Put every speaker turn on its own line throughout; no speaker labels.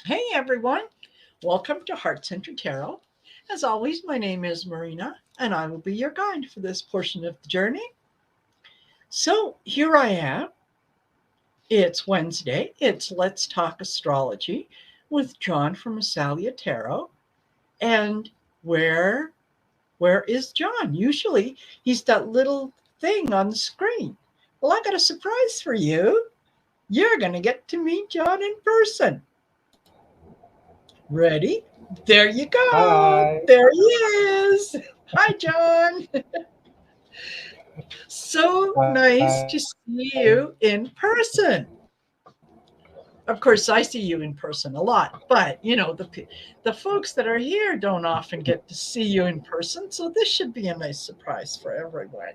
Hey everyone, welcome to Heart Center Tarot. As always, my name is Marina and I will be your guide for this portion of the journey. So here I am. It's Wednesday. It's Let's Talk Astrology with John from Asalia Tarot. And where where is John? Usually he's that little thing on the screen. Well, I got a surprise for you. You're going to get to meet John in person. Ready? There you go.
Hi.
There he is. Hi, John. So
Hi.
nice to see you in person. Of course, I see you in person a lot, but the folks that are here don't often get to see you in person, so this should be a nice surprise for everyone.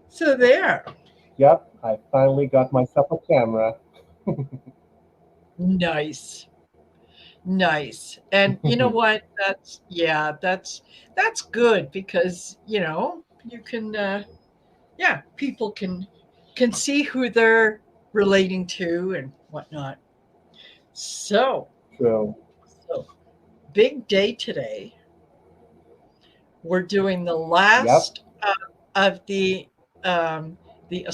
So there.
Yep, I finally got myself a camera.
Nice. Nice. And you know what? That's good because, you can yeah, people can see who they're relating to and whatnot. So,
True.
so big day today. We're doing the
Yep,
last of um, the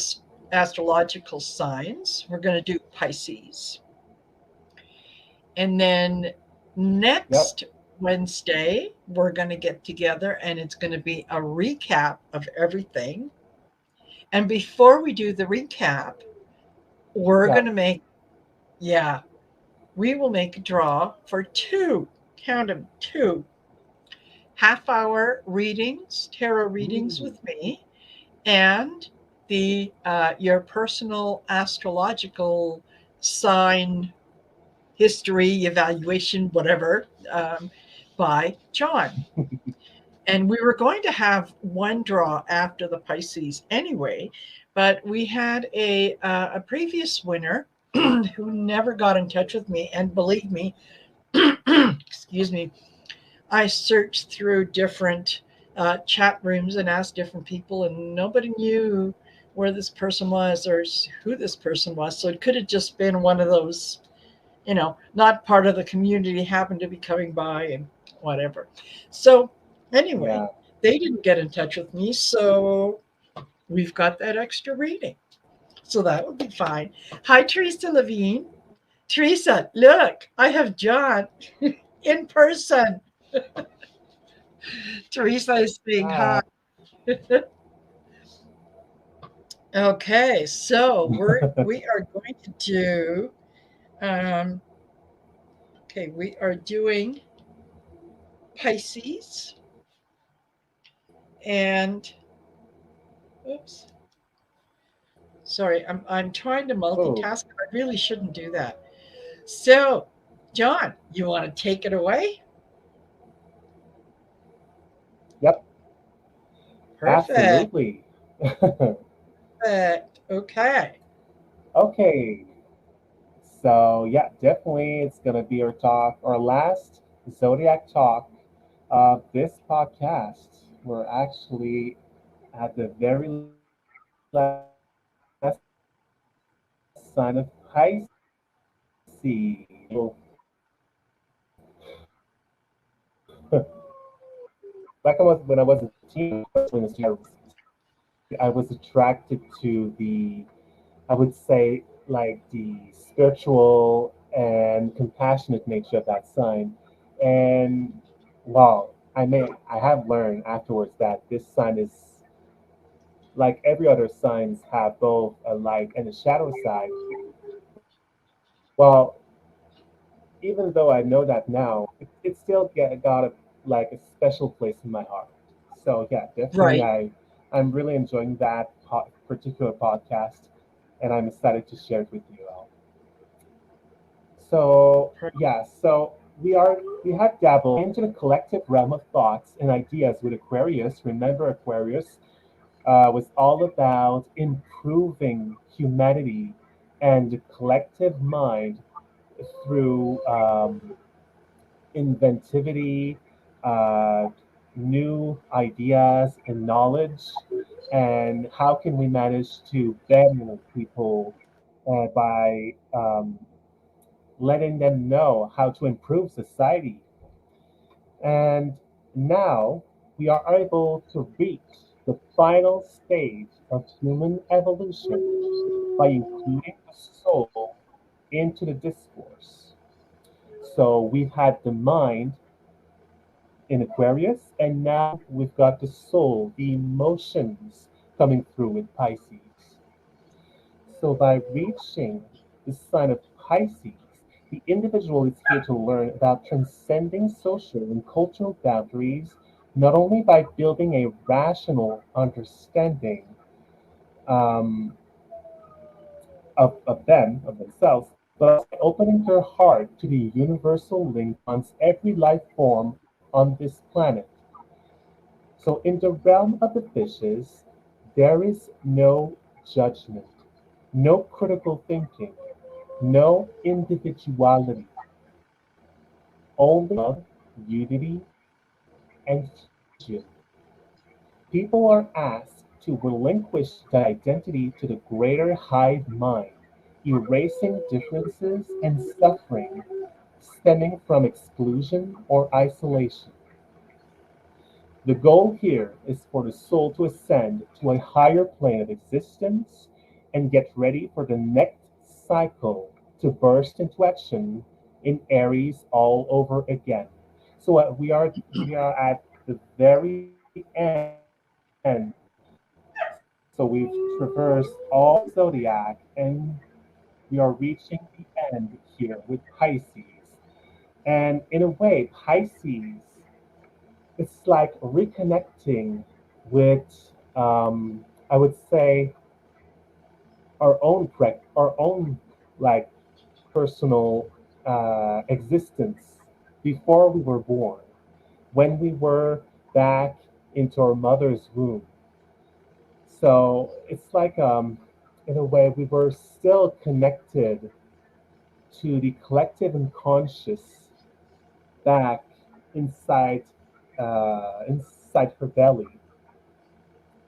astrological signs. We're going to do Pisces, and then
yep,
next Wednesday we're going to get together, and it's going to be a recap of everything. And before we do the recap, we're going
yep.
to make yeah we will make a draw for two, count them, two half-hour readings, tarot readings
Ooh,
with me, and the your personal astrological sign history evaluation, whatever, by John. And we were going to have one draw after the Pisces anyway, but we had a previous winner who never got in touch with me, and believe me, excuse me, I searched through different chat rooms and asked different people, and nobody knew where this person was or who this person was. So it could have just been one of those, not part of the community, happened to be coming by and whatever. So anyway,
yeah.
they didn't get in touch with me. So we've got that extra reading. So that would be fine. Hi, Teresa Levine. Teresa, look, I have John in person. Teresa is saying hi.
Hi.
Okay, so we are going to do um okay, we are doing Pisces and oops, sorry, I'm trying to
Oh,
multitask. I really shouldn't do that. So, John, you want to take it away?
yep,
Perfect.
absolutely.
Perfect. Okay.
Okay, so yeah, definitely it's gonna be our talk, our last zodiac talk of this podcast. We're actually at the very last sign of Pisces. Back when I was a teenager, I was attracted to I would say, like the spiritual and compassionate nature of that sign. And well, I have learned afterwards that this sign is like every other signs have both a light and a shadow side. Well, even though I know that now, it still got like a special place in my heart. So yeah, definitely
Right.
I'm really enjoying that particular podcast, and I'm excited to share it with you all. So yeah, so we have dabbled into the collective realm of thoughts and ideas with Aquarius. Remember, Aquarius was all about improving humanity and the collective mind through inventivity, uh, new ideas and knowledge, and how can we manage to better people by letting them know how to improve society. And now we are able to reach the final stage of human evolution by including the soul into the discourse. So we've had the mind in Aquarius, and now we've got the soul, the emotions coming through with Pisces. So by reaching the sign of Pisces, the individual is here to learn about transcending social and cultural boundaries, not only by building a rational understanding um, of themselves, but also by opening their heart to the universal link bonds every life form on this planet. So, in the realm of the fishes, there is no judgment, no critical thinking, no individuality, only love, unity, and fusion. People are asked to relinquish their identity to the greater hive mind, erasing differences and suffering stemming from exclusion or isolation. The goal here is for the soul to ascend to a higher plane of existence and get ready for the next cycle to burst into action in Aries all over again. So we are at the very end. So we've traversed all the zodiac and we are reaching the end here with Pisces. And in a way, Pisces, it's like reconnecting with, I would say, our own like personal existence before we were born, when we were back into our mother's womb. So it's like, in a way, we were still connected to the collective unconscious back inside, inside her belly,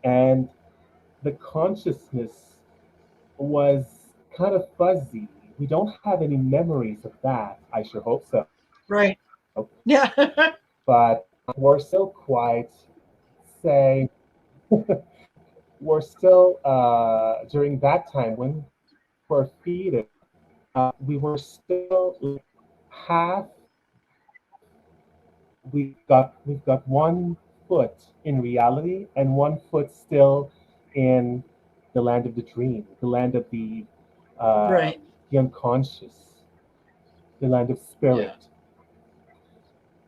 and the consciousness was kind of fuzzy. We don't have any memories of that. I sure hope so.
Right. Yeah.
But we're still quite, say, we're still, during that time when we're fetus, we were still like half, we've got one foot in reality and one foot still in the land of the dream, the land of
Right.
the unconscious, the land of
Yeah.
spirit.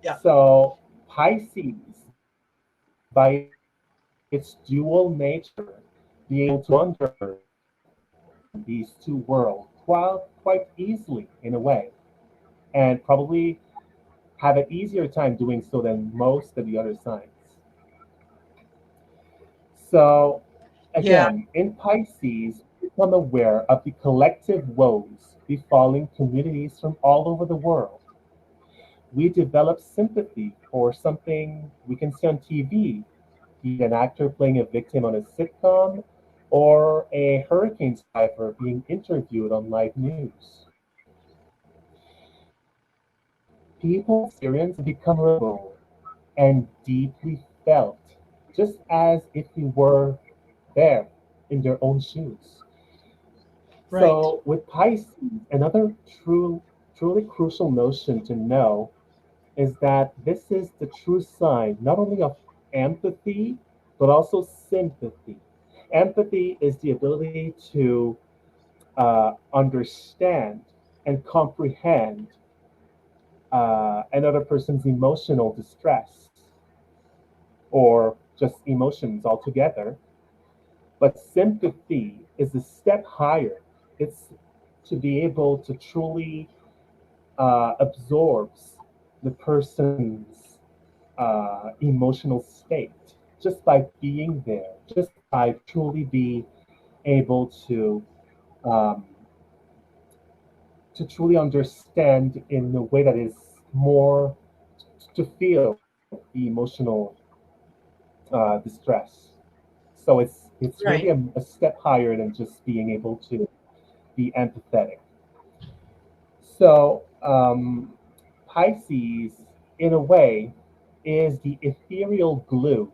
Yeah.
So Pisces, by its dual nature, being able to wander between these two worlds quite easily in a way, and probably have an easier time doing so than most of the other signs. So,
Yeah.
again, in Pisces, we become aware of the collective woes befalling communities from all over the world. We develop sympathy for something we can see on TV, be it an actor playing a victim on a sitcom or a hurricane survivor being interviewed on live news. People's experience become relatable and deeply felt, just as if we were there in their own shoes.
Right.
So, with Pisces, another truly crucial notion to know is that this is the true sign not only of empathy, but also sympathy. Empathy is the ability to understand and comprehend another person's emotional distress or just emotions altogether. But sympathy is a step higher. It's to be able to truly absorbs the person's emotional state just by being there, just by truly be able um, to truly understand in a way that is more to feel the emotional distress. So it's really
Right.
a step higher than just being able to be empathetic. So, Pisces, in a way, is the ethereal glue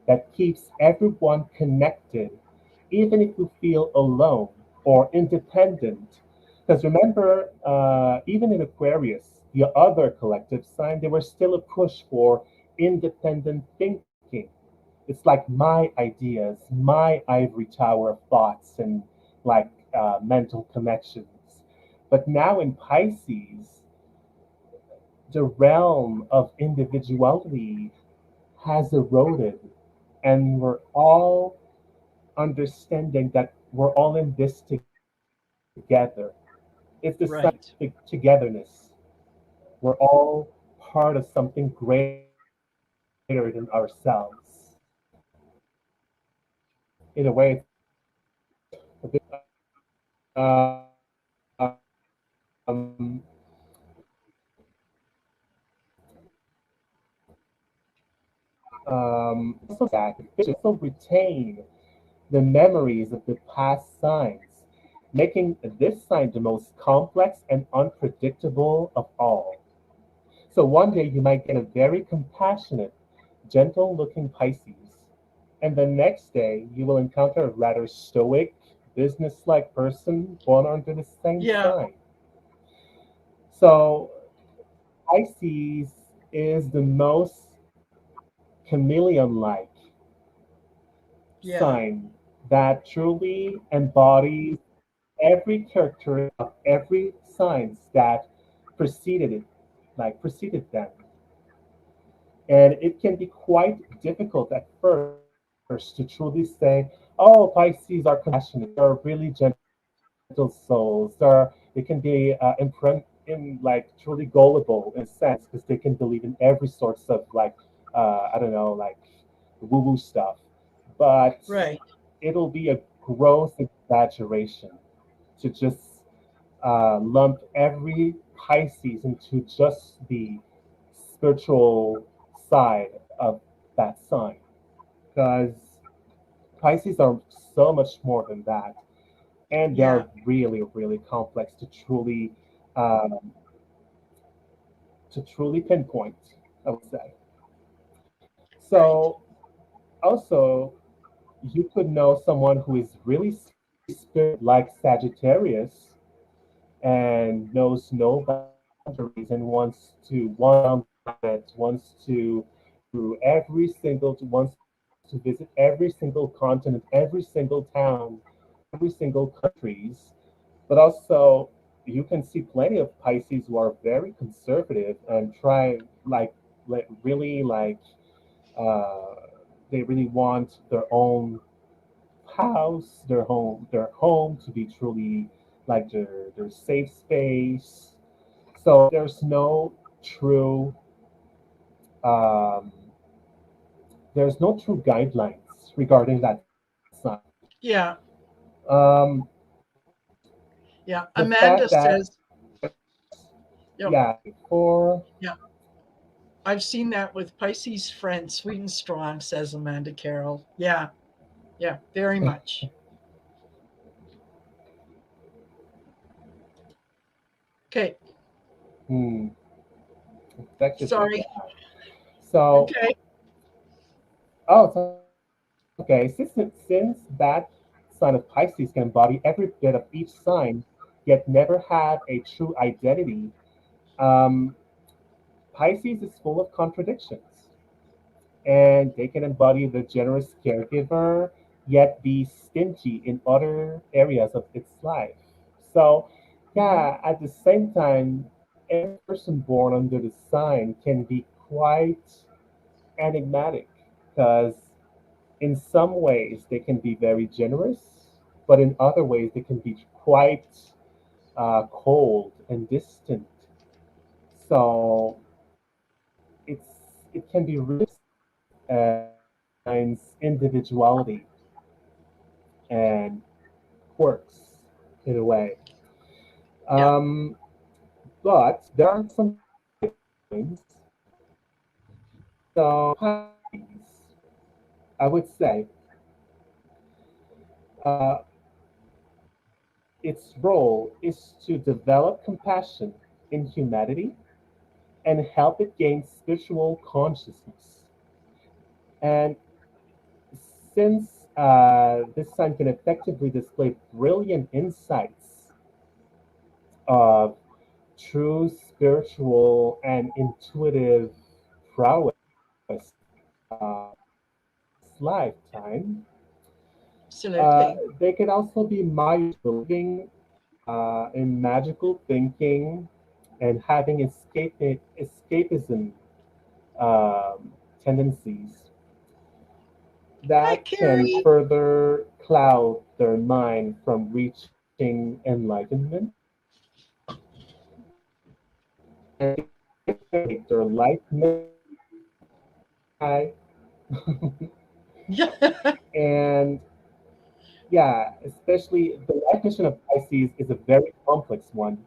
that keeps everyone connected, even if you feel alone or independent. Because remember, even in Aquarius, the other collective sign, there was still a push for independent thinking. It's like my ideas, my ivory tower of thoughts, and like mental connections. But now in Pisces, the realm of individuality has eroded, and we're all understanding that we're all in this together. It's the scientific
Right.
togetherness. We're all part of something greater than ourselves. In a way, it's a bit also retain the memories of the past signs, making this sign the most complex and unpredictable of all. So one day you might get a very compassionate, gentle looking Pisces, and the next day you will encounter a rather stoic, business like person born under the same
Yeah.
sign. So Pisces is the most chameleon like
Yeah.
sign that truly embodies every characteristic of every science that preceded it, like preceded them. And it can be quite difficult at first to truly say, oh, Pisces are compassionate, they're really gentle souls, they can be in like truly gullible in a sense because they can believe in every sorts of like, I don't know, like woo woo stuff. But
Right.
it'll be a gross exaggeration to just lump every Pisces into just the spiritual side of that sign. Because Pisces are so much more than that. And they
Yeah.
are really, really complex um, to truly pinpoint, I would say.
Right.
So also, you could know someone who is really spirit like Sagittarius and knows no boundaries and wants to wander around the planet, wants to through every single, wants to visit every single continent, every single town, every single countries. But also, you can see plenty of Pisces who are very conservative and try like really like uh, they really want their own house, their home to be truly like their safe space. So um, there's no true guidelines regarding that sign.
Yeah.
Um,
Yeah.
the fact
Amanda
that
says, yep.
yeah, for
Yeah. I've seen that with Pisces friends, sweet and strong, says Amanda Carroll. Yeah. Yeah. Very much. Okay.
hmm, that could be
Sorry.
bad. So
Okay.
oh, it's okay. Since that sign of Pisces can embody every bit of each sign, yet never have a true identity, um, Pisces is full of contradictions, and they can embody the generous caregiver, yet be stingy in other areas of its life. So,
Hmm.
yeah, at the same time, every person born under the sign can be quite enigmatic because in some ways they can be very generous, but in other ways they can be quite cold and distant. So it can be really individuality and quirks in a way.
Yeah.
Um, but there are some signs. So Pisces, I would say, uh, its role is to develop compassion in humanity and help it gain spiritual consciousness. And since this sign can effectively display brilliant insights of true spiritual and intuitive prowess its lifetime,
Absolutely.
they can also be mired believing in magical thinking and having escapism tendencies
Hi,
that can
Carrie.
further cloud their mind from reaching enlightenment, and they can make their life mission high.
Yeah.
And yeah, especially the life mission of Pisces is a very complex one,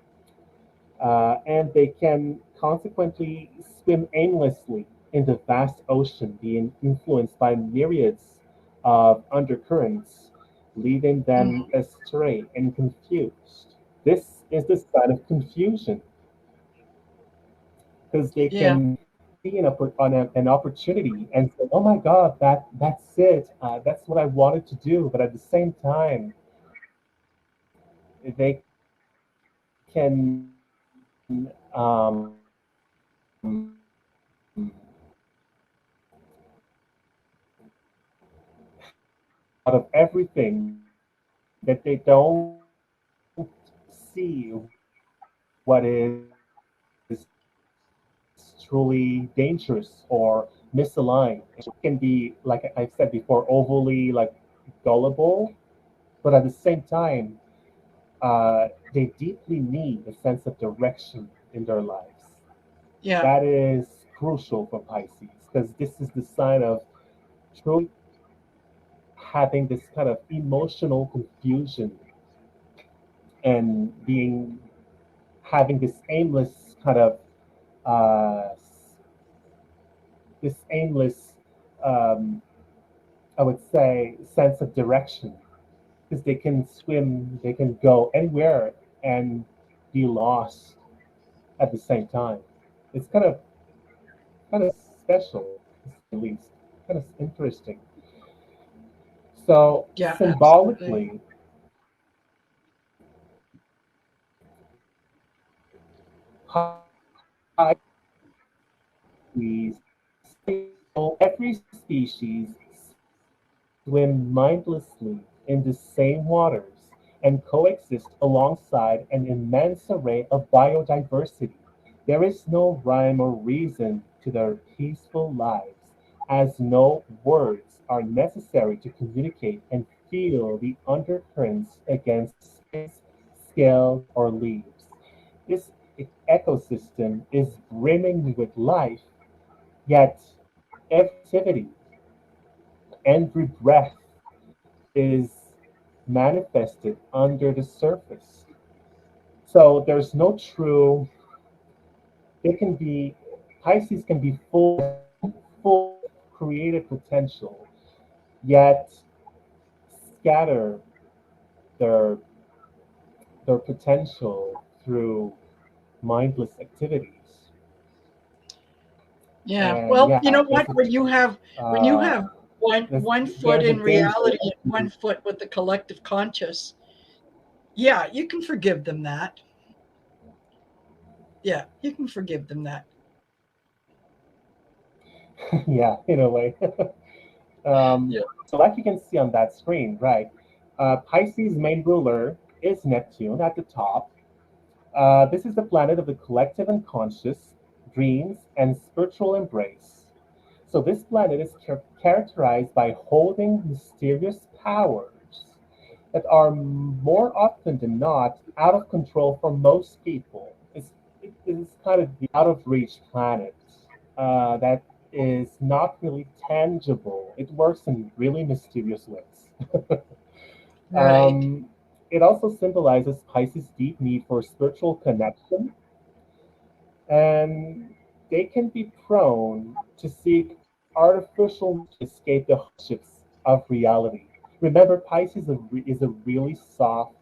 and they can consequently swim aimlessly in the vast ocean, being influenced by myriads of undercurrents, leaving them
Mhm.
astray and confused. This is the sign of confusion because they
Yeah.
can see an opportunity and say, "Oh my God, that's it. That's what I wanted to do." But at the same time, they can out of everything that they don't see what is truly dangerous or misaligned. Can be, like I've said before, overly like gullible, but at the same time, they deeply need a sense of direction in their lives.
Yeah.
That is crucial for Pisces because this is the sign of truly having this kind of emotional confusion and being having this aimless kind of uh, this aimless, um, I would say, sense of direction because they can swim, they can go anywhere and be lost at the same time. It's kind of special, to say the least. Kind of interesting. So
Yeah. Absolutely.
symbolically, Pisces, every species swim mindlessly in the same waters and coexist alongside an immense array of biodiversity. There is no rhyme or reason to their peaceful lives, as no words are necessary to communicate and feel the undercurrents against scales, scales, or leaves. This ecosystem is brimming with life, yet every activity, every breath is manifested under the surface. So there's no true, they can be, Pisces can be full of creative potential, yet scatter their, their potential through mindless activities.
Yeah.
And
Well, you
yeah,
know what? When you have one foot
there's a
in
danger.
reality and one foot with the collective conscious, yeah, you can forgive them that. Yeah, you can forgive them that.
Yeah, in a way.
Yeah.
So like you can see on that screen, right? Pisces' main ruler is Neptune at the top. This is the planet of the collective unconscious, dreams, and spiritual embrace. So this planet is characterized by holding mysterious powers that are more often than not out of control for most people. It is kind of the out of reach planet that is not really tangible. It works in really mysterious ways.
Right.
um, it also symbolizes Pisces' deep need for spiritual connection, and they can be prone to seek artificial means to escape the hardships of reality. Remember, Pisces is a really soft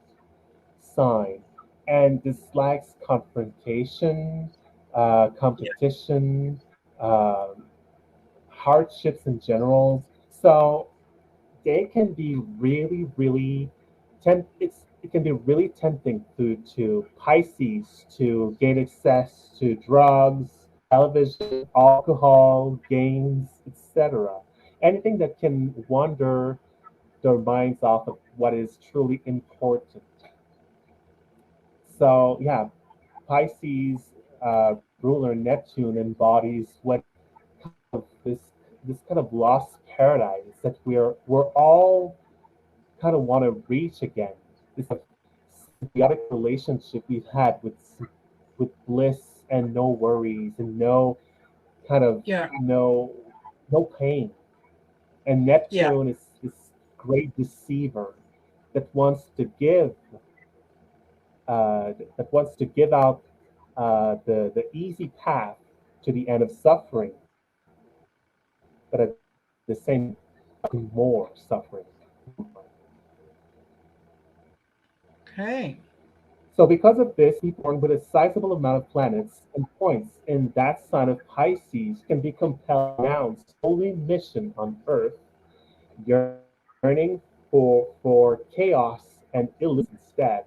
sign. and dislikes confrontation,
Yeah.
competition, hardships in general. So they can be really, really it can be really tempting to Pisces to gain access to drugs, television, alcohol, games, etc. Anything that can wander their minds off of what is truly important. So yeah, Pisces ruler Neptune embodies what kind of this kind of lost paradise that we're all kind of want to reach again. This symbiotic relationship we've had with bliss and no worries and no kind of
Yeah.
no pain. And
Yeah.
Neptune is this great deceiver that wants to give that wants to give out the easy path to the end of suffering, but at the same time more suffering.
Okay.
So because of this, people born with a sizable amount of planets and points in that sign of Pisces can be compelled to renounce holy mission on Earth, yearning for chaos and illusion instead.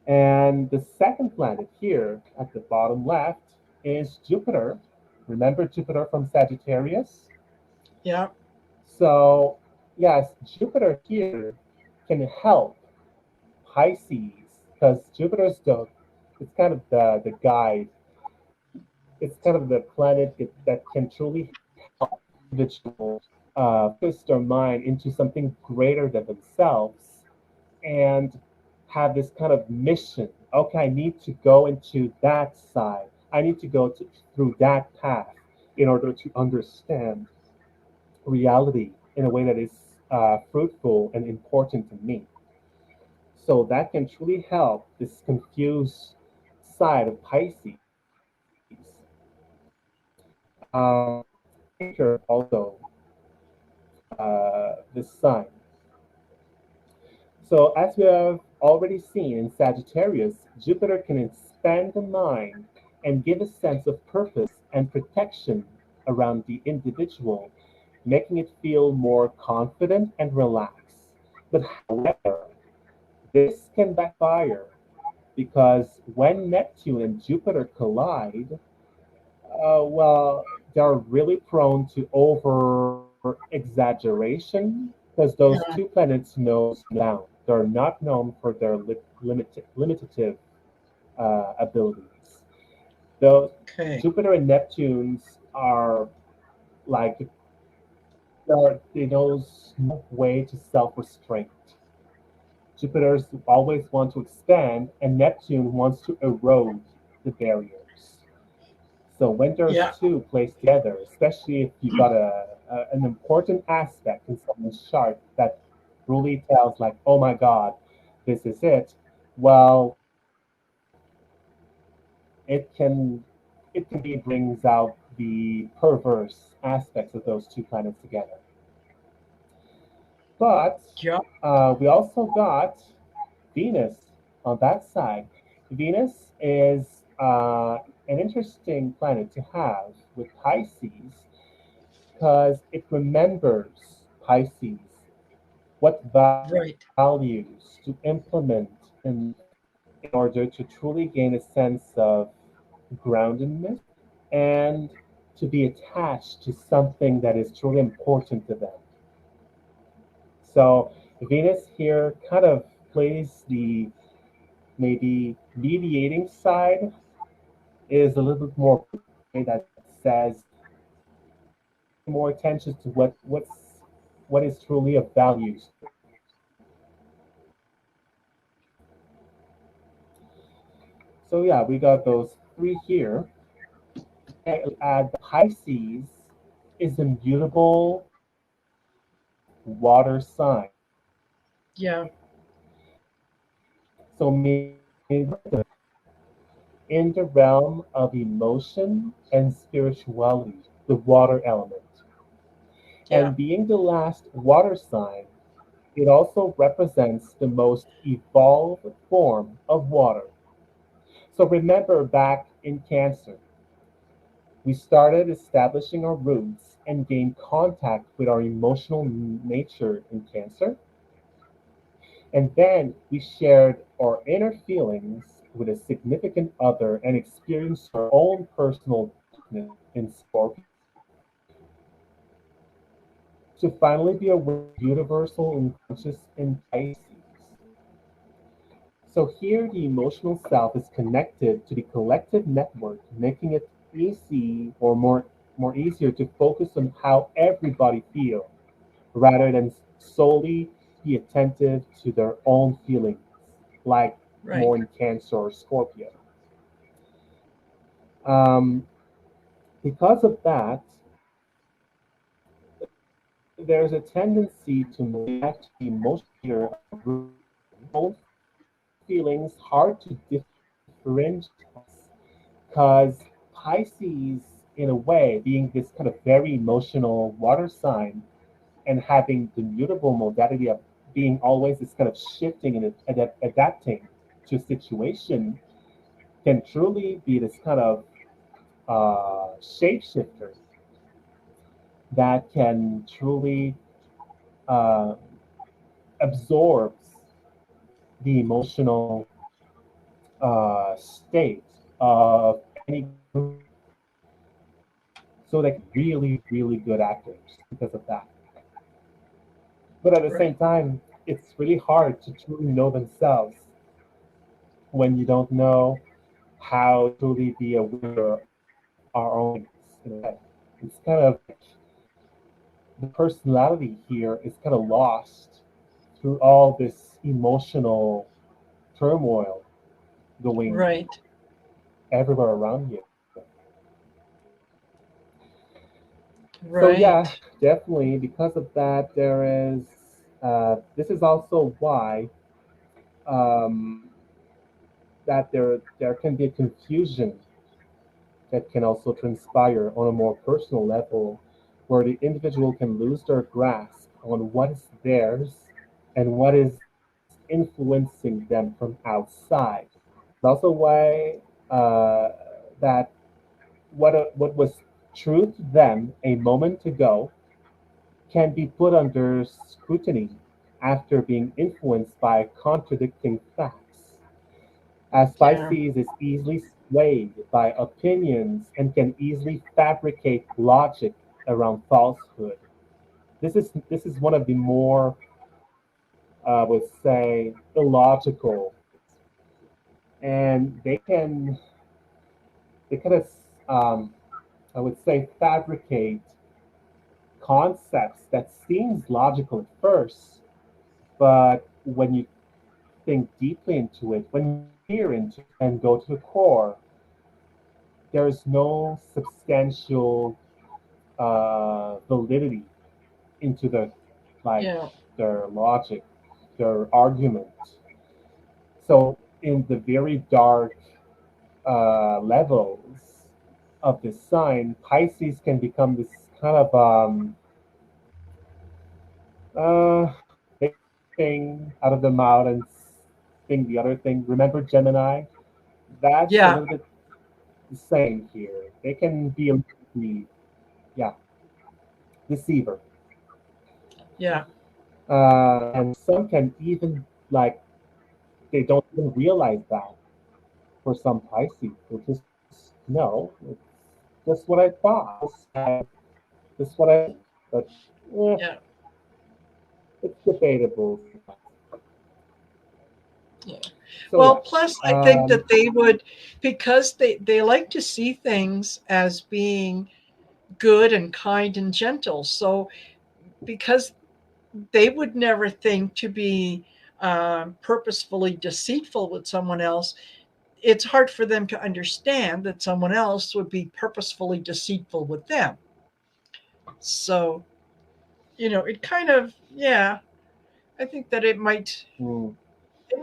And the second planet here at the bottom left is Jupiter. Remember Jupiter from Sagittarius?
Yeah.
So, yes, Jupiter here can help Pisces because Jupiter's it's kind of the guide. It's kind of the planet that can truly help individual focus their mind into something greater than themselves and have this kind of mission. Okay, I need to go into that side. I need to through that path in order to understand reality in a way that is fruitful and important to me. So that can truly help this confused side of Pisces. Nature also the sun. So as we have already seen in Sagittarius, Jupiter can expand the mind and give a sense of purpose and protection around the individual, making it feel more confident and relaxed. But however, this can backfire because when Neptune and Jupiter collide, well, they're really prone to over exaggeration because those two
Yeah.
planets know bound. They're not known for their limitative abilities. Though
Okay.
Jupiter and Neptune's are like they knows no way to self-restraint. Jupiter's always want to expand, and Neptune wants to erode the barriers. So when there's
Yeah.
two placed together, especially if you got an important aspect in someone's chart that really tells like, oh my God, this is it. Well, it can it can be brings out the perverse aspects of those two planets together. But
Yeah.
we also got Venus on that side. Venus is an interesting planet to have with Pisces because it remembers Pisces, what
Right.
values to implement in life in order to truly gain a sense of groundedness and to be attached to something that is truly important to them. So Venus here kind of plays the maybe mediating side is a little bit more that says pay more attention to what is truly of values. So yeah, we got those three here. Add the Pisces is immutable water sign.
Yeah.
So in the realm of emotion and spirituality, the water element.
Yeah.
And being the last water sign, it also represents the most evolved form of water. So remember back in Cancer, we started establishing our roots and gained contact with our emotional nature in Cancer. And then we shared our inner feelings with a significant other and experienced our own personal darkness in Scorpio to finally be aware of universal unconscious in Pisces. So here the emotional self is connected to the collective network, making it easy or more easier to focus on how everybody feels rather than solely be attentive to their own feelings, like
Right.
more in Cancer or Scorpio. Um, because of that, there's a tendency to neglect the emotional layer of the root, own feelings hard to differentiate because Pisces, in a way, being this kind of very emotional water sign and having the mutable modality of being always this kind of shifting and adapting to a situation, can truly be this kind of shapeshifter that can truly uh, absorbs the emotional state of any group. So they can be really, really good actors because of that. But at the
Right.
same time, it's really hard to truly know themselves when you don't know how to truly be aware of our own feelings in a way. It's kind of like the personality here is kind of lost through all this emotional turmoil going
Right.
everywhere around you. So yeah,
Right.
definitely because of that, there is. This is also why um, that there can be a confusion that can also transpire on a more personal level, where the individual can lose their grasp on what is theirs and what is influencing them from outside. It's also why that what was true to them a moment ago can be put under scrutiny after being influenced by contradicting facts, as
Yeah.
Pisces is easily swayed by opinions and can easily fabricate logic around falsehood. This is one of the more, I would say, illogical, and they kind of, um, I would say, fabricate concepts that seems logical at first, but when you think deeply into it, when you peer into it and go to the core, there is no substantial validity into like
Yeah.
their logic, their argument. So in the very dark levels of this sign, Pisces can become this kind of take one thing out of the mouth and think the other thing. Remember Gemini? That's a
Yeah.
little bit the same here. They can be a little bit, yeah, deceiver.
Yeah.
And some can even like they don't even realize that for some Pisces. They just no, it's just what I thought. I just said this what I think. But eh,
Yeah.
it's debatable sometimes.
Yeah.
So
Well,
yeah.
plus I think
Um,
that they would, because they like to see things as being good and kind and gentle. So because they would never think to be purposefully deceitful with someone else, it's hard for them to understand that someone else would be purposefully deceitful with them. So, it kind of, yeah, I think that
mm,
it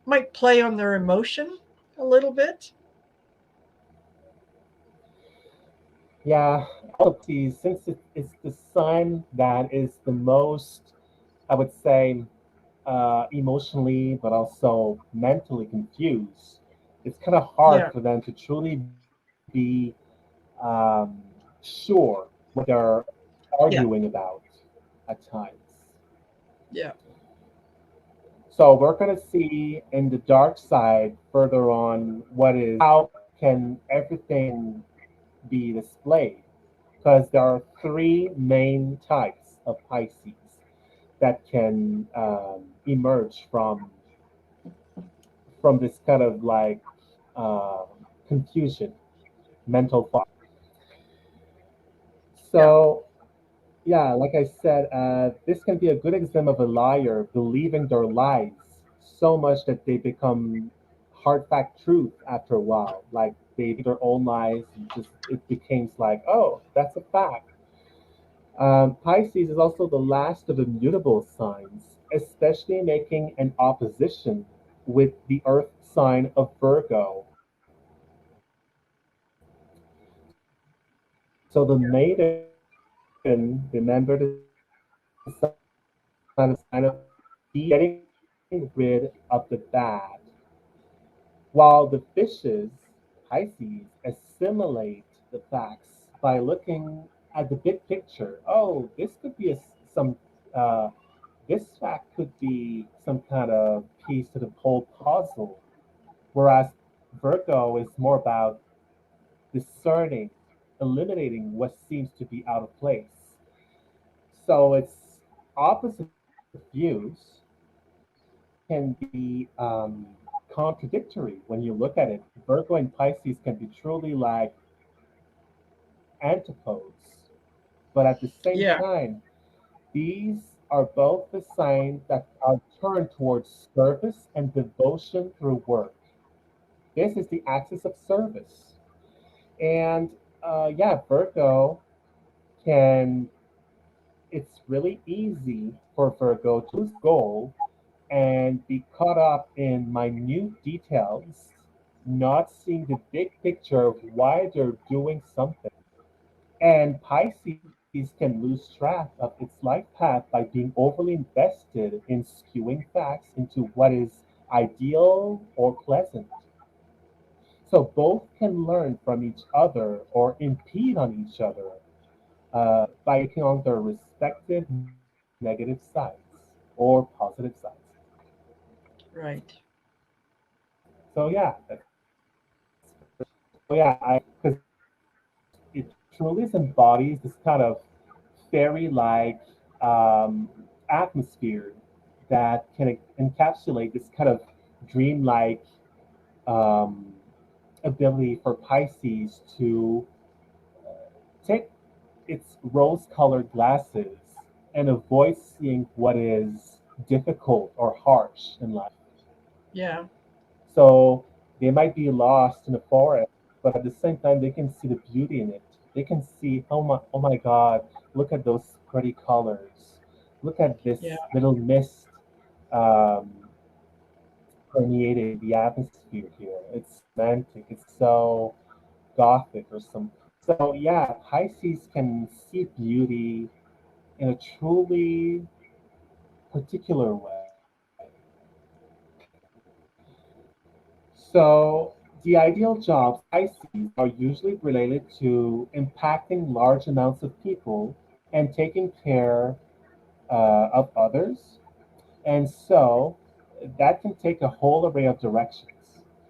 might play on their emotion a little bit.
yeah, also Pisces, since it's the sign that is the most, I would say, emotionally but also mentally confused. It's kind of hard
Yeah.
for them to truly be sure what they're
Yeah.
arguing about at times.
Yeah.
So we're going to see in the dark side further on what is how can everything be displayed, because there are three main types of Pisces that can emerge from this kind of like uh, confusion, mental fog.
Yeah.
So yeah, like I said, this can be a good example of a liar believing their lies so much that they become hard fact truth after a while. Like they believe their own lies, and just it becomes like, oh, that's a fact. Pisces is also the last of the mutable signs, especially making an opposition with the Earth sign of Virgo. So the maiden, remember the sign of Pisces, getting rid of the bad, while the fishes, Pisces, assimilate the facts by looking at the big picture. Oh, this could be some, uh, this fact could be some kind of piece to the whole puzzle. Whereas Virgo is more about discerning, eliminating what seems to be out of place. So it's opposite views can be contradictory when you look at it. Virgo and Pisces can be truly like antipodes, but at the same
Yeah.
time, these are both the signs that are turned towards service and devotion through work. This is the axis of service. And yeah, Virgo can, it's really easy for Virgo to lose goal and be caught up in minute details, not seeing the big picture of why they're doing something. And Pisces can lose track of its life path by being overly invested in skewing facts into what is ideal or pleasant. So both can learn from each other or impede on each other by taking on their respective negative sides or positive sides.
Right.
So yeah, because it truly embodies this kind of fairy-like atmosphere that can encapsulate this kind of dreamlike um, ability for Pisces to take its rose-colored glasses and avoid seeing what is difficult or harsh in life.
Yeah.
So they might be lost in a forest, but at the same time, they can see the beauty in it. They can see, oh my God, look at those pretty colors. Look at
Yeah.
this little mist um, permeating the atmosphere here. It's so romantic. It's so gothic or some. So yeah, Pisces can see beauty in a truly particular way. So, the ideal jobs of Pisces are usually related to impacting large amounts of people and taking care of others. And so, that can take a whole array of directions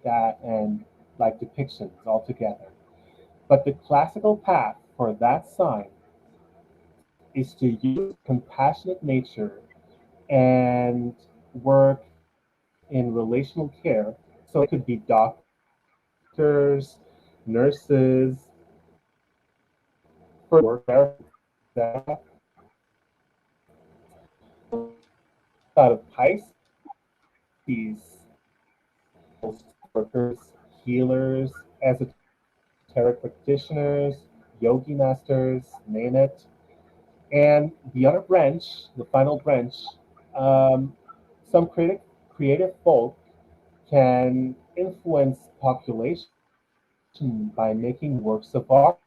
that and like depictions altogether. But the classical path for that sign is to use compassionate nature and work in relational care. So it could be doctors, nurses, first aid workers, therapists, etc. So on the flip side of Pisces, social workers, healers, esoteric practitioners, yogi masters, name it. And the other branch, the final branch, um, some creative folk can influence population by making works of arts,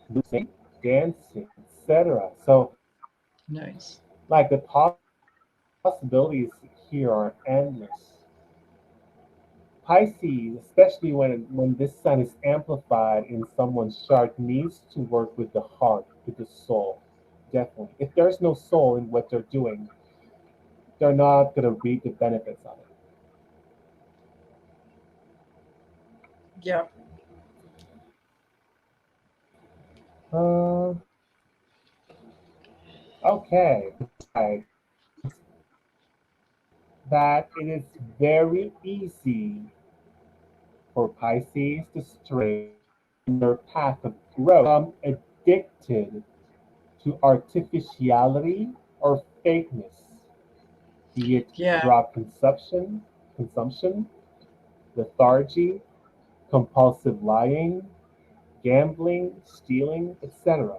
music, dancing, etc. So,
Nice.
like the positive possibilities here are endless. Pisces, especially when this sign is amplified in someone's chart, needs to work with the heart, with the soul. Definitely. If there's no soul in what they're doing, they're not going to reap the benefits of
Yeah.
it. Okay. That it is very easy for Pisces to stray from their path of growth, addicted to artificiality or fakeness, be it
Yeah.
drug consumption, lethargy, compulsive lying, gambling, stealing, etc.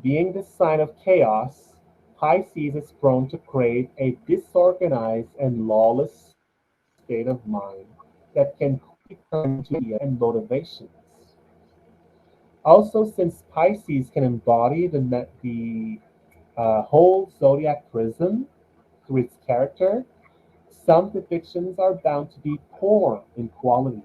Being the sign of chaos, Pisces is prone to crave a disorganized and lawless state of mind that can quickly turn into and motivations. Also, since Pisces can embody the whole zodiac prism through its character, some depictions are bound to be poor in qualities.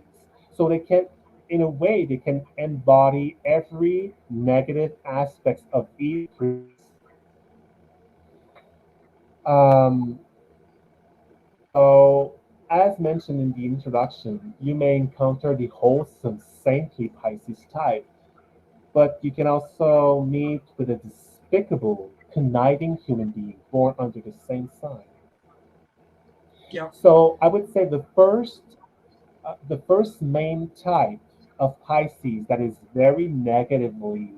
So they can, in a way, they can embody every negative aspects of either previous. Um, so, as mentioned in the introduction, you may encounter the wholesome, saintly Pisces type, but you can also meet with a despicable, conniving human being born under the same sign.
Yeah.
So, I would say the first main type of Pisces that is very negatively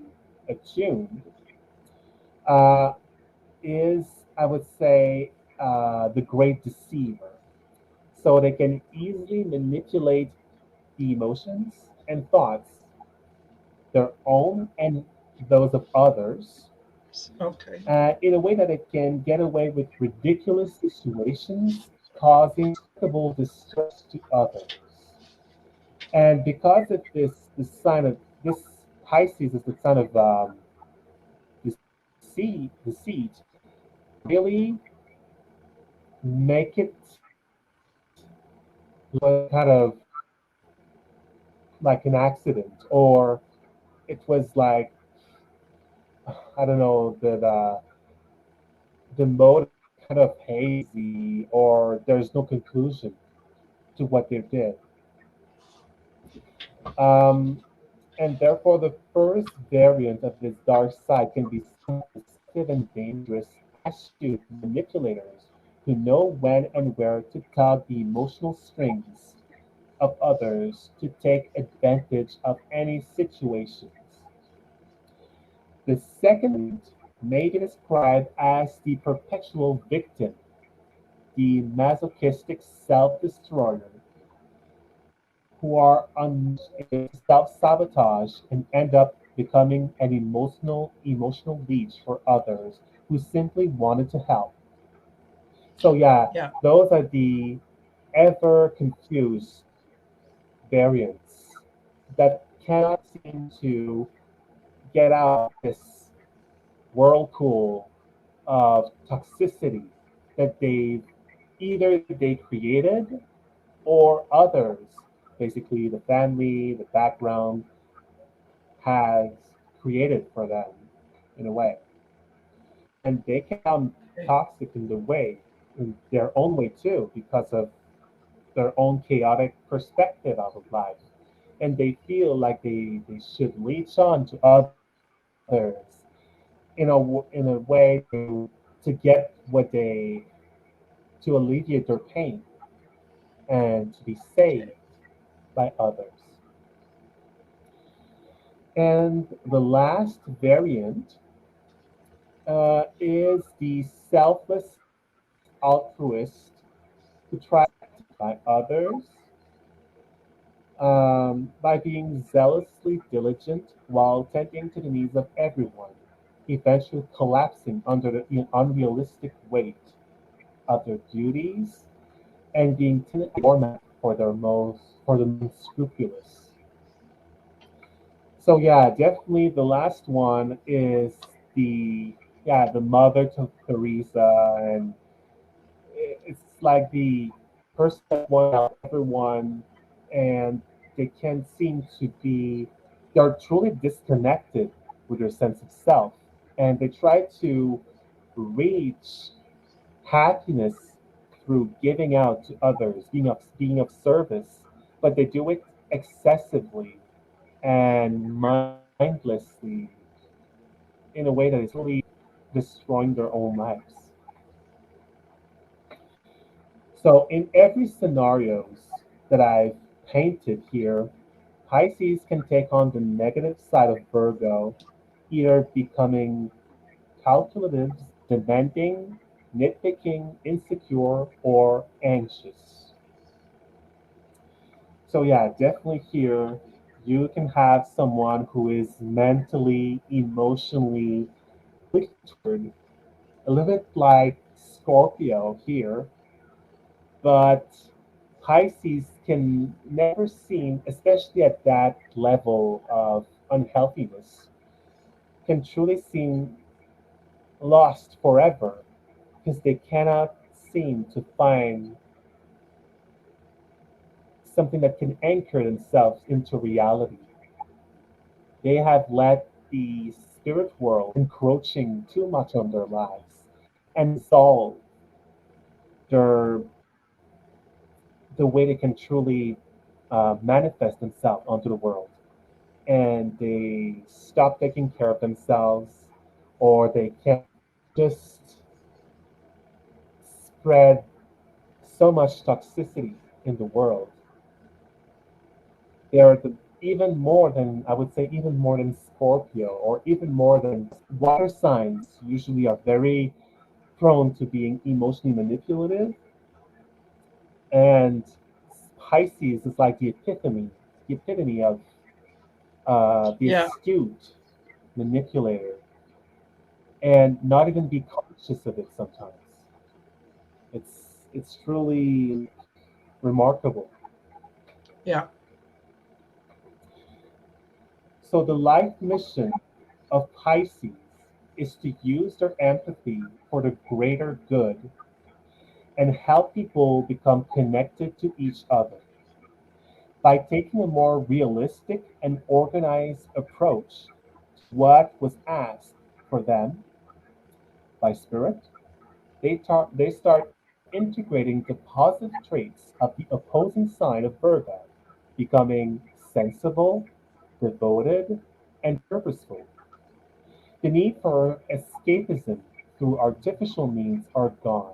attuned uh, is, I would say, the great deceiver. So they can easily manipulate the emotions and thoughts, their own and those of others,
Okay.
in a way that it can get away with ridiculous situations, causing unspeakable distress to others. And because of this sign of this Pisces is the sign of deceit, really make it was kind of like an accident, or it was like I don't know that the motive kind of hazy, or there's no conclusion to what they did. Um, and therefore, the first variant of this dark side can be some deceptive and dangerous, astute manipulators who know when and where to tug the emotional strings of others to take advantage of any situations. The second variant may be described as the perpetual victim, the masochistic self-destroyer, who are unmatched in self-sabotage and end up becoming an emotional leech for others who simply wanted to help. So yeah,
Yeah.
those are the ever confused variants that cannot seem to get out of this whirlpool of toxicity that they created, or others, basically the family, the background, has created for them in a way. And they can become toxic in the way, in their own way too, because of their own chaotic perspective of life. And they feel like they should reach on to others in a way to get what they to alleviate their pain and to be saved by others. And the last variant is the selfless altruist who tries to benefit by others by being zealously diligent while tending to the needs of everyone, eventually collapsing under the unrealistic weight of their duties and being timid doormat for the unscrupulous. So yeah, definitely the last one is the yeah the Mother Teresa and like the person that wants to help everyone, and they can't seem to be, they're truly disconnected with their sense of self. And they try to reach happiness through giving out to others, being of service, but they do it excessively and mindlessly in a way that is truly destroying their own lives. So in every scenarios that I've painted here, Pisces can take on the negative side of Virgo, either becoming calculative, demanding, nitpicking, insecure, or anxious. So yeah, definitely here you can have someone who is mentally, emotionally toward a little bit like Scorpio here, but Pisces can never seem, especially at that level of unhealthiness, can truly seem lost forever because they cannot seem to find something that can anchor themselves into reality. They have let the spirit world encroaching too much on their lives and dissolve their the way they can truly manifest themselves onto the world. And they stop taking care of themselves, or they can just spread so much toxicity in the world. They are even more than, I would say, even more than Scorpio, or even more than water signs, usually are very prone to being emotionally manipulative. And Pisces is like the epitome of the
Yeah.
astute manipulator, and not even be conscious of it sometimes. It's truly like remarkable.
Yeah.
So the life mission of Pisces is to use their empathy for the greater good and help people become connected to each other by taking a more realistic and organized approach to what was asked for them by spirit. They start integrating the positive traits of the opposing sign of Virgo, becoming sensible, devoted, and purposeful. The need for escapism through artificial means are gone,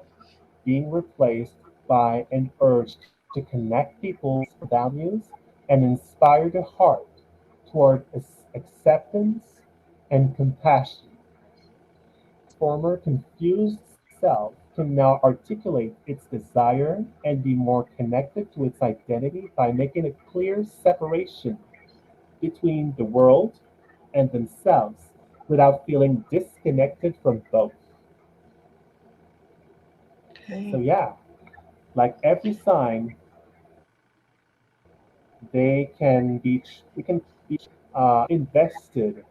being replaced by an urge to connect people's values and inspire the heart toward acceptance and compassion. This former confused self can now articulate its desire and be more connected to its identity by making a clear separation between the world and themselves without feeling disconnected from both. So,
Okay.
yeah, like every sign, they can be invested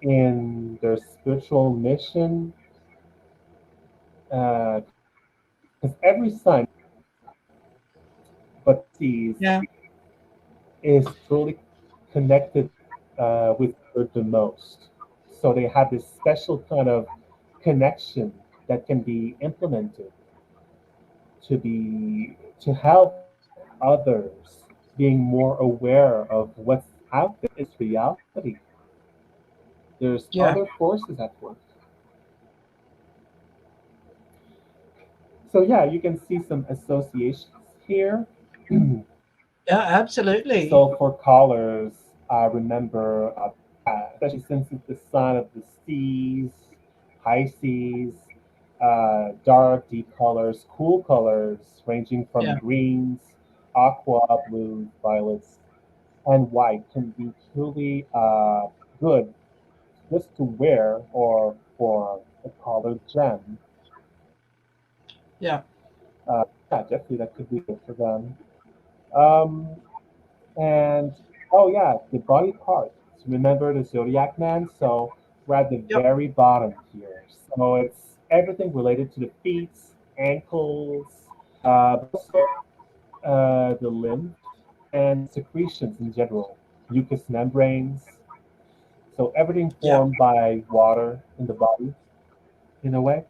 in their spiritual mission, because every sign is connected, but Pisces
Yeah.
is truly connected with Earth the most. So they have this special kind of connection that can be implemented to help others being more aware of what's out there is reality. There's
Yeah.
other forces at work. So yeah, you can see some associations here.
Yeah. Absolutely.
So for colors, I remember, especially since it's the sign of the seas, Pisces, dark, deep colors, cool colors ranging from
Yeah.
greens, aqua, blues, violets, and white can be truly good just to wear or for a colored gem.
Yeah.
Yeah, definitely that could be good for them. Um, And oh yeah, the body parts. Remember the zodiac man? So we're at the
Yep.
very bottom here. So it's everything related to the feet, ankles, But also the lymph and secretions in general, mucous membranes. So everything
Yeah.
formed by water in the body, in a way.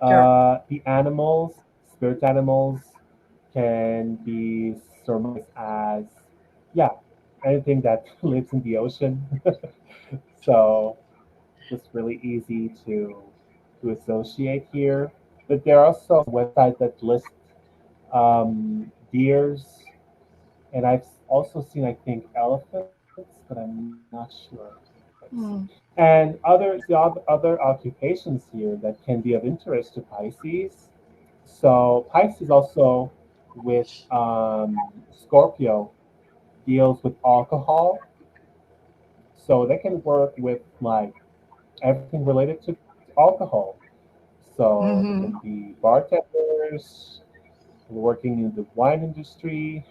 Sure.
The animals, spirit animals, can be surmised as, yeah, anything that lives in the ocean. So it's really easy to associate here. But there are also websites that list deers, and I've also seen, I think, elephants, but I'm not sure. Let's see.
Mm.
And other occupations here that can be of interest to Pisces. So Pisces also with Scorpio deals with alcohol, so they can work with like everything related to alcohol. So they can
Hmm.
be bartenders, working in the wine industry,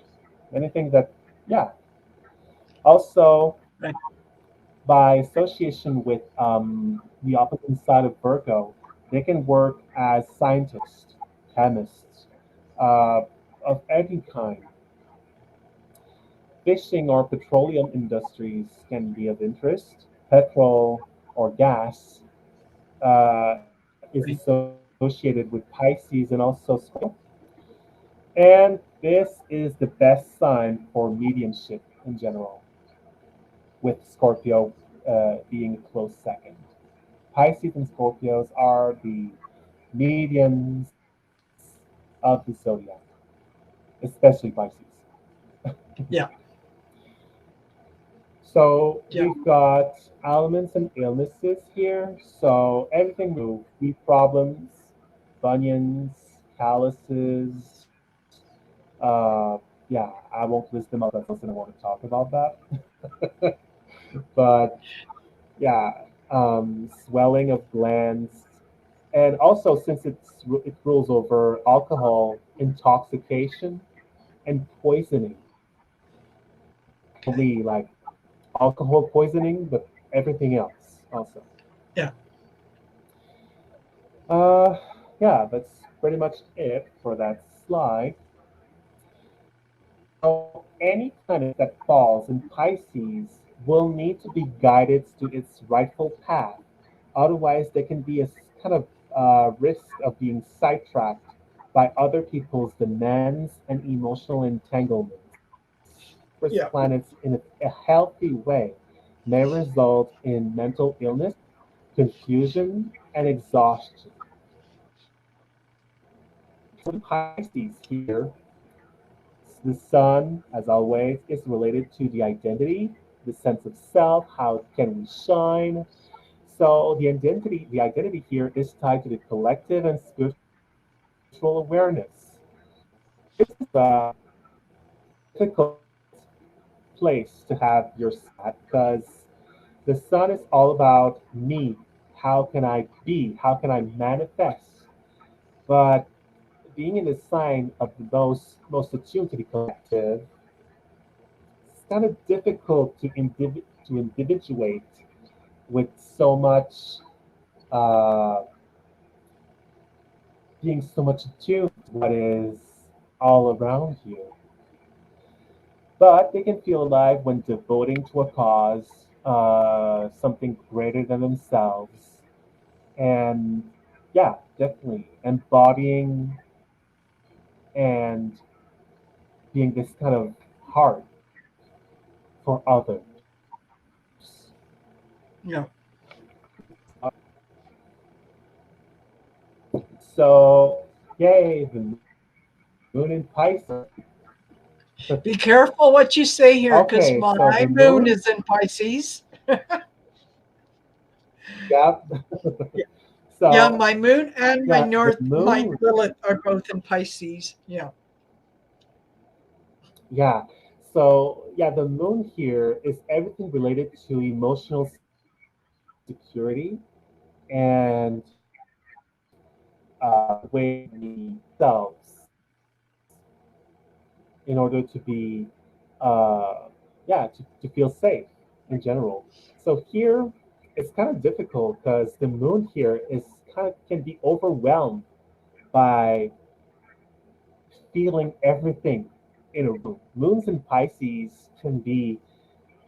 anything that, yeah. Also,
Right.
by association with the opposite side of Virgo, they can work as scientists, chemists, uh, of any kind. Fishing or petroleum industries can be of interest. Petrol or gas is
Right.
associated with Pisces and also Scorpio. And this is the best sign for mediumship in general, with Scorpio being a close second. Pisces and Scorpios are the mediums of the zodiac, especially Pisces.
Yeah.
So
Yeah.
we've got ailments and illnesses here. So everything teeth problems, bunions, calluses. Yeah, I won't list them all because I don't want to talk about that. But yeah, swelling of glands, and also since it rules over alcohol intoxication and poisoning, not only like alcohol poisoning, but everything else also.
Yeah.
Uh, yeah, that's pretty much it for that slide. So any planet that falls in Pisces will need to be guided to its rightful path. Otherwise, there can be a kind of risk of being sidetracked by other people's demands and emotional entanglements. Towards
Yeah.
planets in a healthy way may result in mental illness, confusion, and exhaustion. So in Pisces here, the sun, as always, is related to the identity, the sense of self, how can we shine. So the identity here is tied to the collective and spiritual awareness. This is a difficult place to have your sun because the sun is all about me. How can I be? How can I manifest? But being in the sign of those most attuned to the collective, it's kind of difficult to individuate with so much uh, being so much attuned to what is all around you. But they can feel alive when devoting to a cause, something greater than themselves, and yeah, definitely embodying and being this kind of heart for others.
Yeah.
So, yay, the moon in Pisces.
Be careful what you say here because
Okay, so
my
the
moon
moon,
is in Pisces.
yeah.
Yeah. Yeah,
So,
my moon and my
yeah, the
north, my
moon,
Lilith are both in Pisces. Yeah.
yeah. So, yeah, the moon here is everything related to emotional security and the way we ourselves in order to be, yeah, to feel safe in general. So here, it's kind of difficult because the moon here is kind of can be overwhelmed by feeling everything in a room. Moons in Pisces can be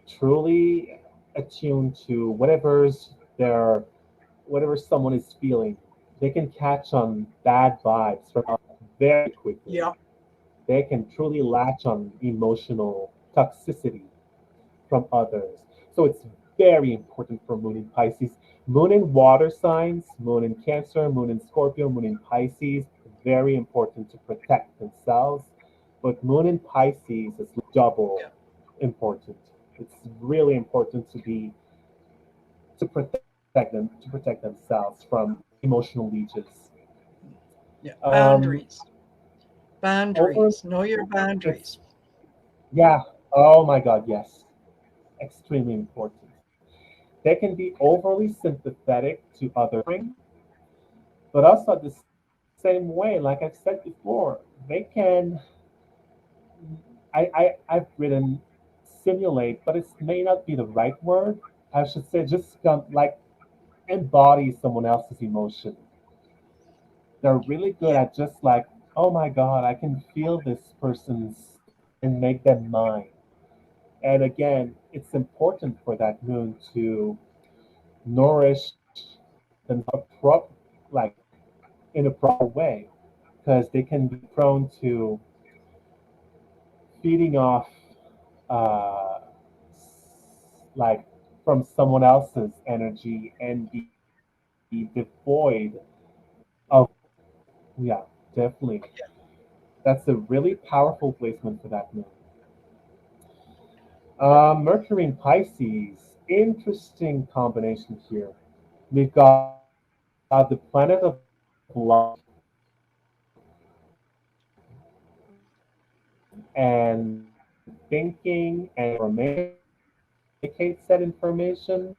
truly attuned to whatever someone is feeling. They can catch on bad vibes from very quickly.
Yeah.
They can truly latch on emotional toxicity from others. So it's very important for Moon in Pisces. Moon in water signs, Moon in Cancer, Moon in Scorpio, Moon in Pisces, very important to protect themselves. But Moon in Pisces is double
Yeah.
important. It's really important to protect themselves from emotional leeches.
Yeah.
Um,
Boundaries.
over
Boundaries. Know your
it's
boundaries.
yeah. Oh my God, yes, extremely important. They can be overly sympathetic to others, but also at the same way, like I've said before, they can. I've written simulate, but it may not be the right word. I should say just like embody someone else's emotion. They're really good
Yeah.
at just like, oh my God, I can feel this person's and make them mine. And again, it's important for that moon to nourish themselves like in a proper way, because they can be prone to feeding off uh, like from someone else's energy and be devoid of, yeah, definitely. That's a really powerful placement for that moon.
Yeah.
Mercury in Pisces, interesting combination here. We've got the planet of love and thinking and communicate said information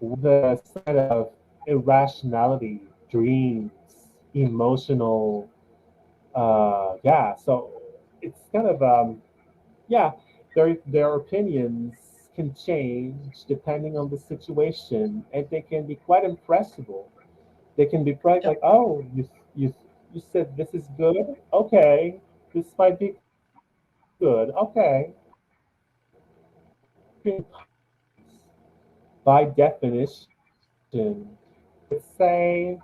with the side of irrationality, dreams, emotional. Yeah, so it's kind of yeah, their opinions can change depending on the situation, and they can be quite impressible. They can be quite
Yeah.
like, oh, you said this is good. Okay, this might be good. Okay, by definition, I would say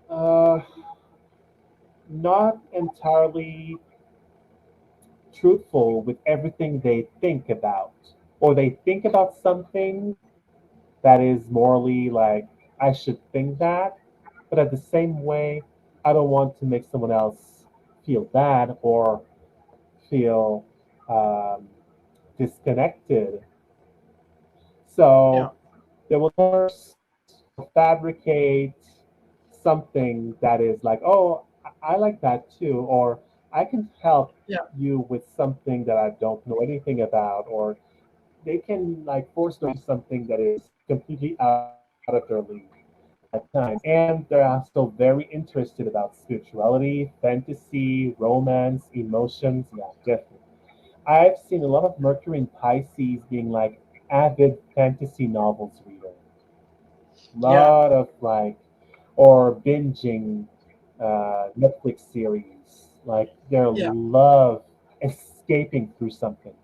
uh, not entirely truthful with everything they think about, or they think about something that is morally like, I should think that, but at the same way, I don't want to make someone else feel bad or feel um, disconnected.
Yeah.
So they will source or fabricate something that is like, oh, I like that too, or I can help
Yeah.
you with something that I don't know anything about, or they can like force them to something that is completely out of their league at times. And they're also very interested about spirituality, fantasy, romance, emotions. Yeah, definitely. I've seen a lot of Mercury and Pisces being like avid fantasy novels reader.
Yeah.
Lot of like, or binging Netflix series. Like their
Yeah.
love escaping through something.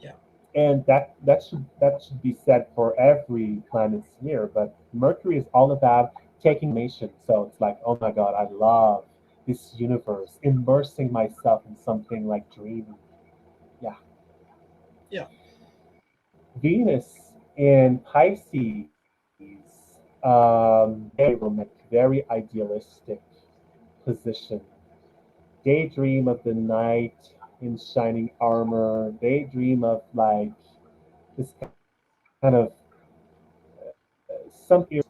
Yeah.
And that should be said for every planet here. But Mercury is all about taking information. So it's like, oh my God, I love this universe, immersing myself in something like dreamy. Yeah.
Yeah.
Venus in Pisces, very romantic, very idealistic position. Daydream of the knight in shining armor. Daydream of like this kind of something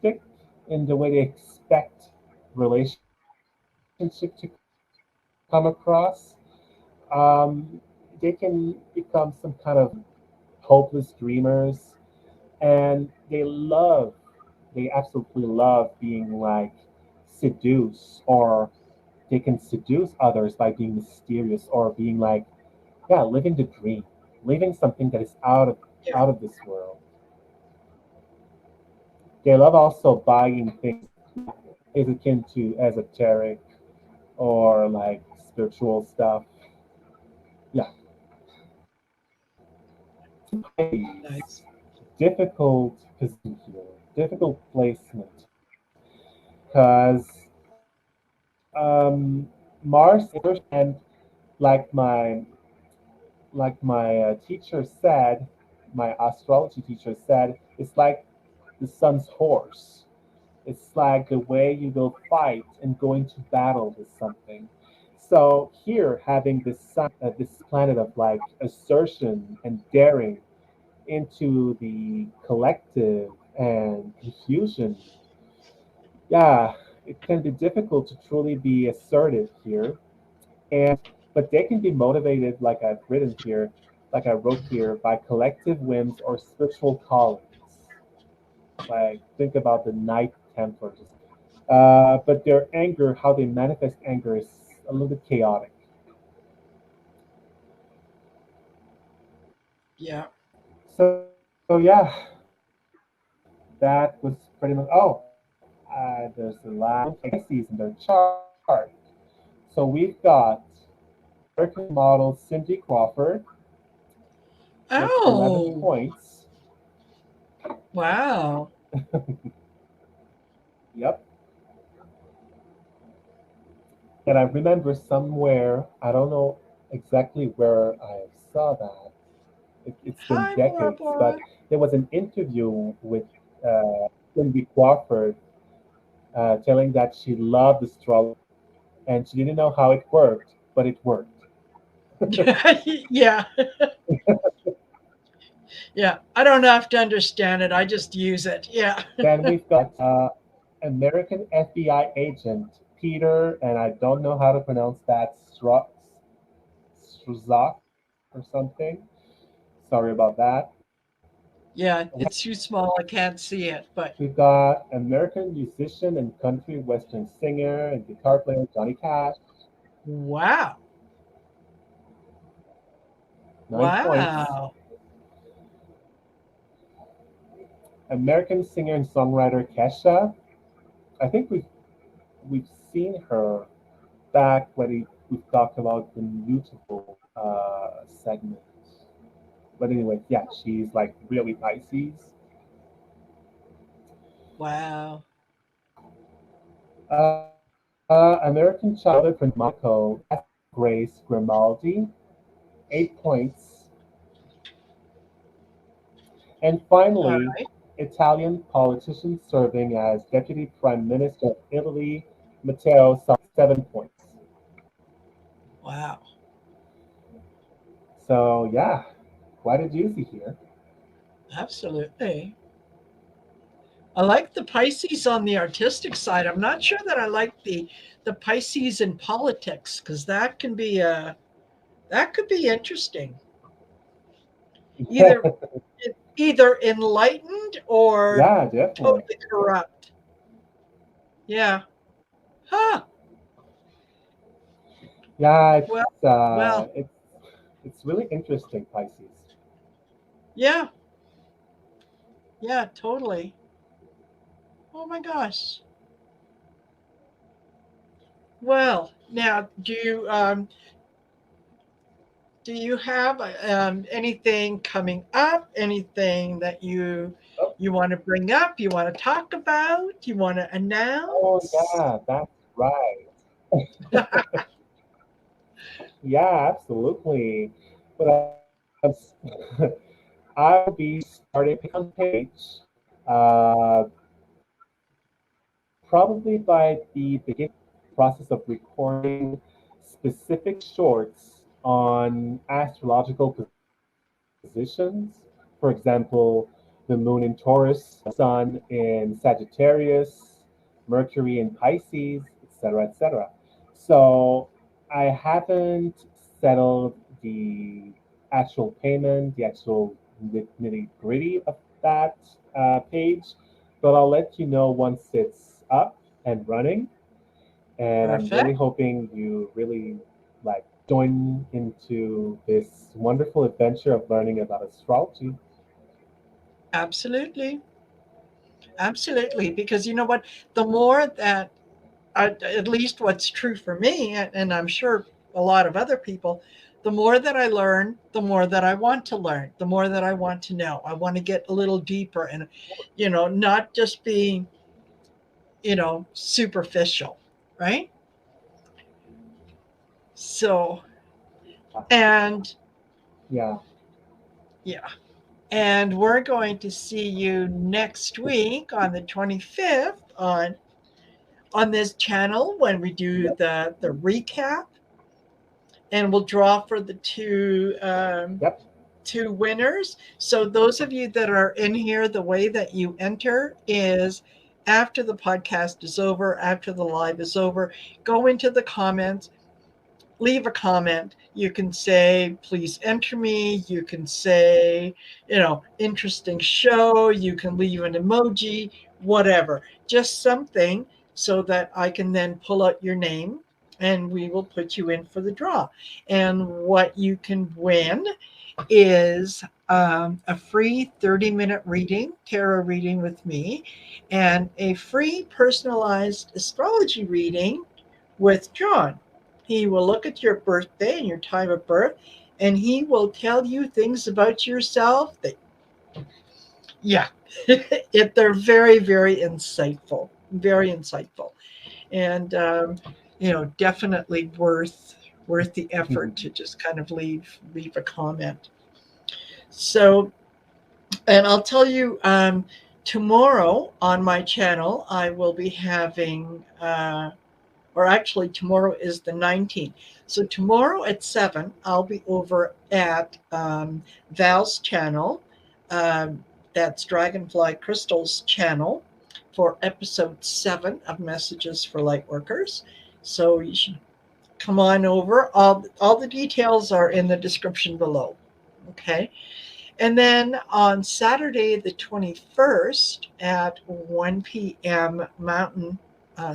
in the way they expect relationship to come across. Um, they can become some kind of hopeless dreamers, and they absolutely love being like seduced, or they can seduce others by being mysterious or being like, yeah, living the dream, living something that is
Yeah.
out of this world. They love also buying things is akin to esoteric. or like spiritual stuff. Yeah, Pisces,
Nice.
difficult position here, difficult placement, because Mars and like my teacher said, my astrology teacher said, it's like the sun's horse. It's like the way you will fight and go into battle with something. So here, having this sun, this planet of like assertion and daring into the collective and confusion, yeah, it can be difficult to truly be assertive here. And but they can be motivated, like I've written here, like I wrote here, by collective whims or spiritual callings. Like think about the Knight Templars. But their anger, how they manifest anger, is a little bit chaotic.
Yeah.
So yeah, that was pretty much. Oh, there's the last Pisces in their chart. So we've got American model Cindy Crawford with 11
Oh,
points.
wow.
Yep. And I remember somewhere, I don't know exactly where I saw that. It's been
Hi,
decades,
Barbara.
but there was an interview with Cindy Crawford telling that she loved astrology and she didn't know how it worked, but it worked.
Yeah, yeah. I don't have to understand it. I just use it. Yeah.
Then we've got American FBI agent Peter, and I don't know how to pronounce that, Struzak or something. Sorry about that.
Yeah, it's too small. I can't see it, but
We've got American musician and country western singer and guitar player Johnny Cash,
wow.
9 points.
Wow.
American singer and songwriter Kesha. I think we've seen her back when we've talked about the mutable segment. But anyway, yeah, she's like really Pisces.
Wow.
American childhood friend Monaco, Grace Grimaldi, 8 points. And
All
finally,
right.
Italian politician serving as Deputy Prime Minister of Italy, Matteo Salvini, 7 points.
Wow.
So yeah, quite a doozy here.
Absolutely. I like the Pisces on the artistic side. I'm not sure that I like the Pisces in politics because that could be interesting. Either either enlightened or
Yeah, definitely.
totally corrupt. Yeah. Huh.
Yeah,
Well, well,
it's really interesting, Pisces.
yeah. Yeah, totally. Oh my gosh. Well, now do you have anything coming up? Anything that
Oh,
you want to bring up? You want to talk about? You want to
oh
announce?
yeah, that's right. Yeah, absolutely. But I will be starting page probably by the beginning process of recording specific shorts on astrological positions. For example, the moon in Taurus, sun in Sagittarius, Mercury in Pisces, etc., etc. So I haven't settled the actual payment, the actual nitty gritty of that page, but I'll let you know once it's up and running. And I'm really
Perfect.
hoping you really like join into this wonderful adventure of learning about astrology.
Absolutely. Absolutely. Because you know what? The more that at least what's true for me, and I'm sure a lot of other people, the more that I learn, the more that I want to learn, the more that I want to know. I want to get a little deeper and, not just being, superficial, right? So, and
Yeah.
yeah, and we're going to see you next week on the 25th on this channel when we do
Yep.
the recap, and we'll draw for the
Yep.
two winners. So those of you that are in here, the way that you enter is after the podcast is over, after the live is over, go into the comments, leave a comment. You can say, please enter me. You can say, interesting show. You can leave an emoji, whatever. Just something so that I can then pull out your name and we will put you in for the draw. And what you can win is a free 30-minute reading, tarot reading with me, and a free personalized astrology reading with John. He will look at your birthday and your time of birth, and he will tell you things about yourself that, yeah, they're very, very insightful, very insightful, and definitely worth the effort to just kind of leave a comment. So, and I'll tell you, tomorrow on my channel, I will be having, or actually, tomorrow is the 19th. So, tomorrow at 7, I'll be over at Val's channel. That's Dragonfly Crystal's channel for episode 7 of Messages for Lightworkers. So, you should come on over. All the details are in the description below. Okay. And then on Saturday, the 21st at 1 p.m. Mountain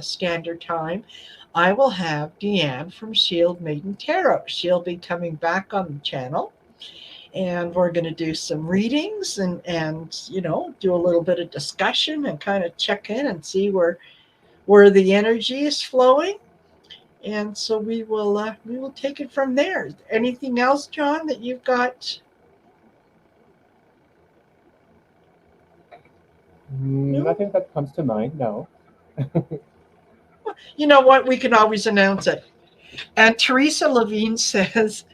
Standard Time, I will have Deanne from Shield Maiden Tarot. She'll be coming back on the channel, and we're going to do some readings and do a little bit of discussion and kind of check in and see where the energy is flowing. And so we will take it from there. Anything else, John, that you've got? No?
Nothing that comes to mind. No.
You know what? We can always announce it. And Teresa Levine says,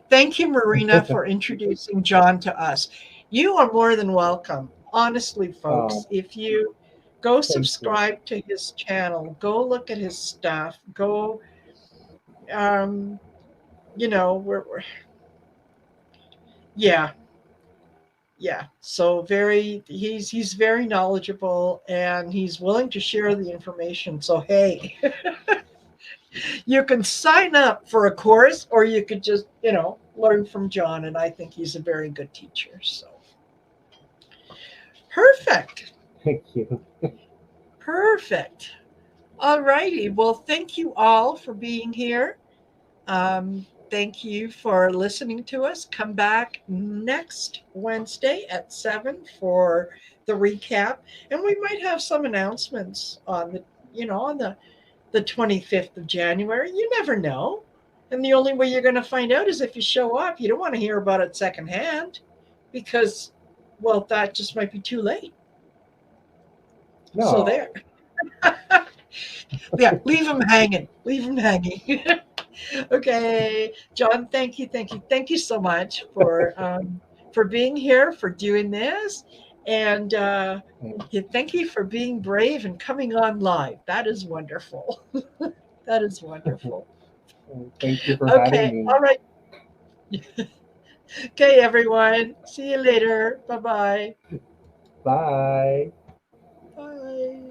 thank you, Marina, for introducing John to us. You are more than welcome. Honestly, folks,
Oh,
if you go
thank you.
subscribe to his channel, go look at his stuff, go, um, we're yeah, yeah. So he's very knowledgeable and he's willing to share the information. So, hey, you can sign up for a course or you could just, learn from John. And I think he's a very good teacher. So perfect.
Thank you.
Perfect. All righty. Well, thank you all for being here. Thank you for listening to us. Come back next Wednesday at 7 for the recap. And we might have some announcements on the 25th of January. You never know. And the only way you're going to find out is if you show up. You don't want to hear about it secondhand because, well, that just might be too late. So there.
No.
Yeah, leave them hanging. Leave them hanging. Okay, John, thank you so much for being here, for doing this, and thank you for being brave and coming on live. That is wonderful. That is wonderful.
Thank you for having
Okay,
me.
all right. Okay, everyone. See you later. Bye-bye.
Bye.
Bye.